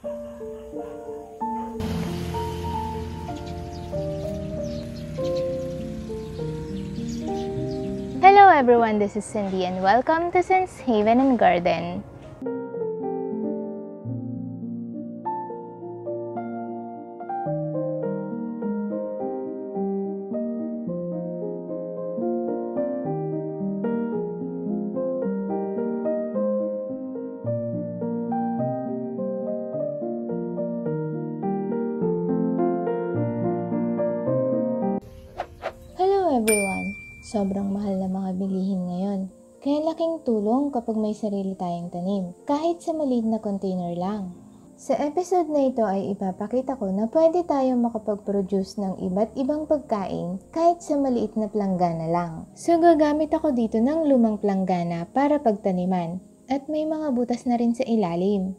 Hello everyone, this is Cindy and welcome to Cindy's Haven and Garden. Hello everyone! Sobrang mahal na mga bilihin ngayon. Kaya laking tulong kapag may sarili tayong tanim, kahit sa maliit na container lang. Sa episode na ito ay ipapakita ko na pwede tayong makapag-produce ng iba't ibang pagkain kahit sa maliit na planggana lang. So gagamit ako dito ng lumang planggana para pagtaniman at may mga butas na rin sa ilalim.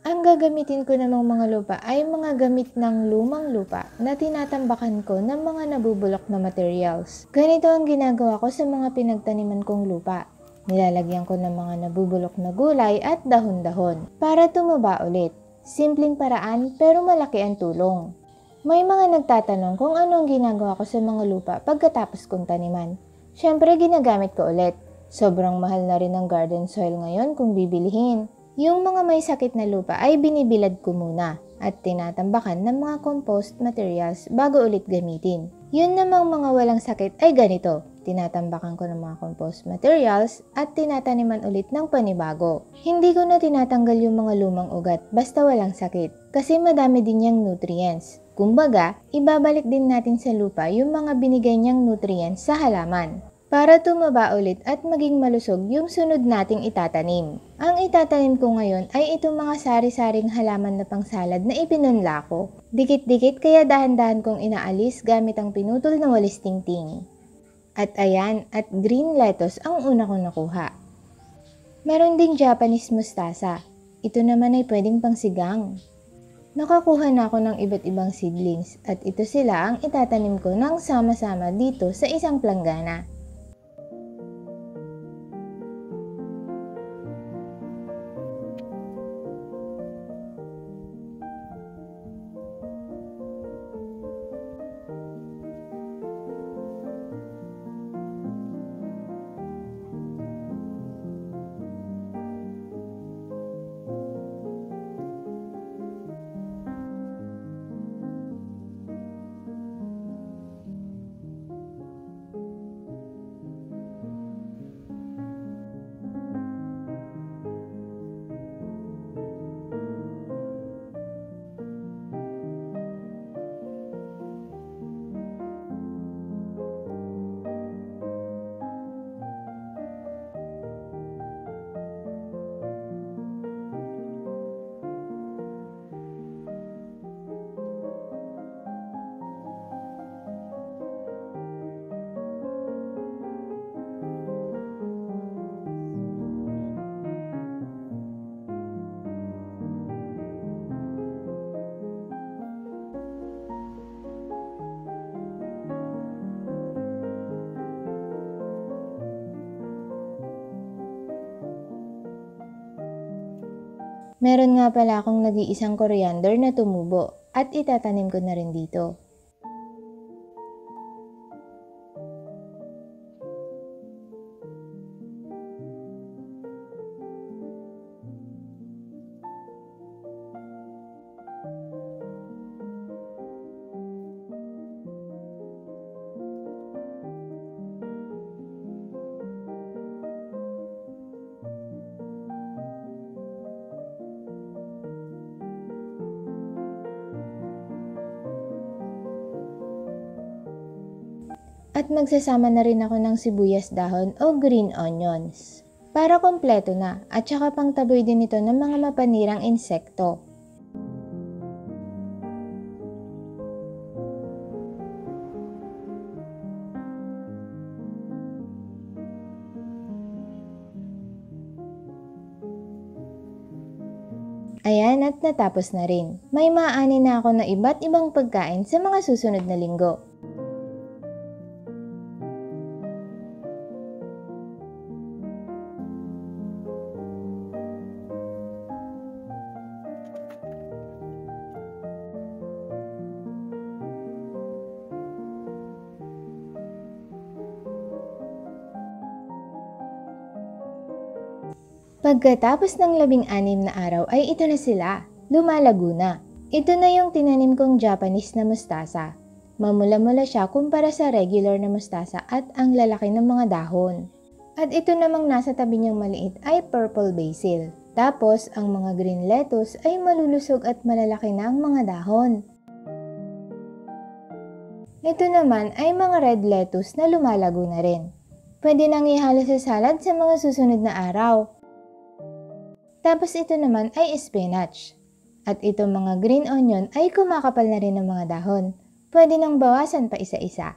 Ang gagamitin ko namang mga lupa ay mga gamit ng lumang lupa na tinatambakan ko ng mga nabubulok na materials. Ganito ang ginagawa ko sa mga pinagtaniman kong lupa. Nilalagyan ko ng mga nabubulok na gulay at dahon-dahon para tumaba ulit. Simpleng paraan pero malaki ang tulong. May mga nagtatanong kung ano ang ginagawa ko sa mga lupa pagkatapos kong taniman. Siyempre ginagamit ko ulit. Sobrang mahal na rin ang garden soil ngayon kung bibilihin. Yung mga may sakit na lupa ay binibilad ko muna at tinatambakan ng mga compost materials bago ulit gamitin. Yun namang mga walang sakit ay ganito. Tinatambakan ko ng mga compost materials at tinataniman ulit ng panibago. Hindi ko na tinatanggal yung mga lumang ugat basta walang sakit kasi madami din niyang nutrients. Kumbaga, ibabalik din natin sa lupa yung mga binigay niyang nutrients sa halaman para tumaba ulit at maging malusog yung sunod nating itatanim. Ang itatanim ko ngayon ay itong mga sari-saring halaman na pangsalad na ipinunla ko. Dikit-dikit kaya dahan-dahan kong inaalis gamit ang pinutol na walis tingting. At ayan, at green lettuce ang una kong nakuha. Meron ding Japanese mustasa. Ito naman ay pwedeng pangsigang. Nakakuha na ako ng iba't ibang seedlings at ito sila ang itatanim ko ng sama-sama dito sa isang planggana. Meron nga pala akong nag-iisang coriander na tumubo at itatanim ko na rin dito. At magsasama na rin ako ng sibuyas dahon o green onions. Para kompleto na at saka pangtaboy din ito ng mga mapanirang insekto. Ayan at natapos na rin. May maaani na ako na iba't ibang pagkain sa mga susunod na linggo. Pagkatapos ng 16 na araw ay ito na sila, lumalago na. Ito na yung tinanim kong Japanese na mustasa. Mamula-mula siya kumpara sa regular na mustasa at ang lalaki ng mga dahon. At ito namang nasa tabi niyang maliit ay purple basil. Tapos ang mga green lettuce ay malulusog at malalaki na ang mga dahon. Ito naman ay mga red lettuce na lumalago na rin. Pwede nang ihalo sa salad sa mga susunod na araw. Tapos ito naman ay spinach. At itong mga green onion ay kumakapal na rin ng mga dahon. Pwede nang bawasan pa isa-isa.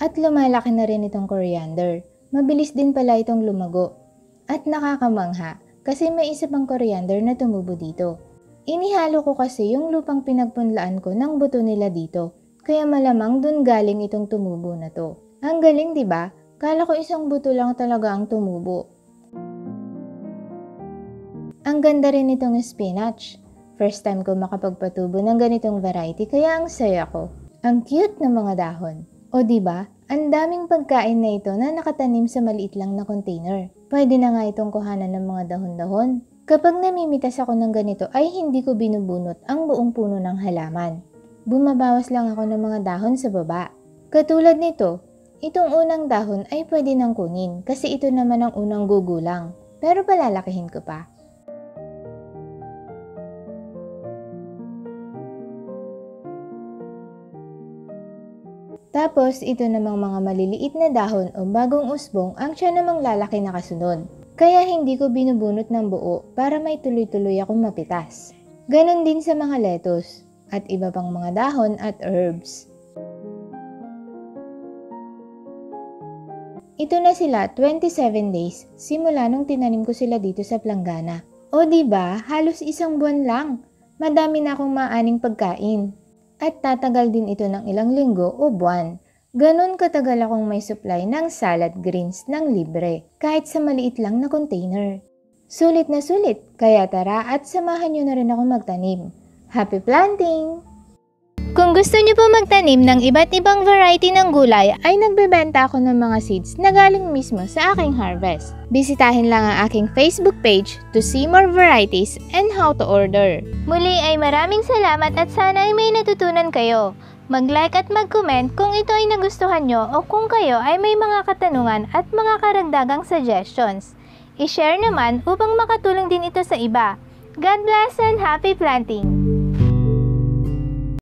At lumalaki na rin itong coriander. Mabilis din pala itong lumago. At nakakamangha kasi may isa pang coriander na tumubo dito. Inihalo ko kasi yung lupang pinagpunlaan ko ng buto nila dito. Kaya malamang dun galing itong tumubo na to. Ang galing, di ba? Kala ko isang buto lang talaga ang tumubo. Ang ganda rin itong spinach. First time ko makapagpatubo ng ganitong variety kaya ang saya ko. Ang cute ng mga dahon. O di ba? Ang daming pagkain na ito na nakatanim sa maliit lang na container. Pwede na nga itong kuhanan ng mga dahon-dahon. Kapag namimitas ako ng ganito ay hindi ko binubunot ang buong puno ng halaman. Bumabawas lang ako ng mga dahon sa baba. Katulad nito, itong unang dahon ay pwede nang kunin kasi ito naman ang unang gugulang. Pero palalakihin ko pa. Tapos ito namang mga maliliit na dahon o bagong usbong ang siya namang lalaki na kasunod. Kaya hindi ko binubunot ng buo para may tuloy-tuloy akong mapitas. Ganon din sa mga lettuce at iba pang mga dahon at herbs. Ito na sila 27 days simula nung tinanim ko sila dito sa planggana. O diba, halos isang buwan lang. Madami na akong maaning pagkain. At tatagal din ito ng ilang linggo o buwan. Ganon katagal akong may supply ng salad greens ng libre, kahit sa maliit lang na container. Sulit na sulit, kaya tara at samahan nyo na rin ako magtanim. Happy planting! Kung gusto nyo po magtanim ng iba't ibang variety ng gulay, ay nagbebenta ako ng mga seeds na galing mismo sa aking harvest. Bisitahin lang ang aking Facebook page to see more varieties and how to order. Muli ay maraming salamat at sana ay may natutunan kayo. Mag-like at mag-comment kung ito ay nagustuhan nyo o kung kayo ay may mga katanungan at mga karagdagang suggestions. I-share naman upang makatulong din ito sa iba. God bless and happy planting!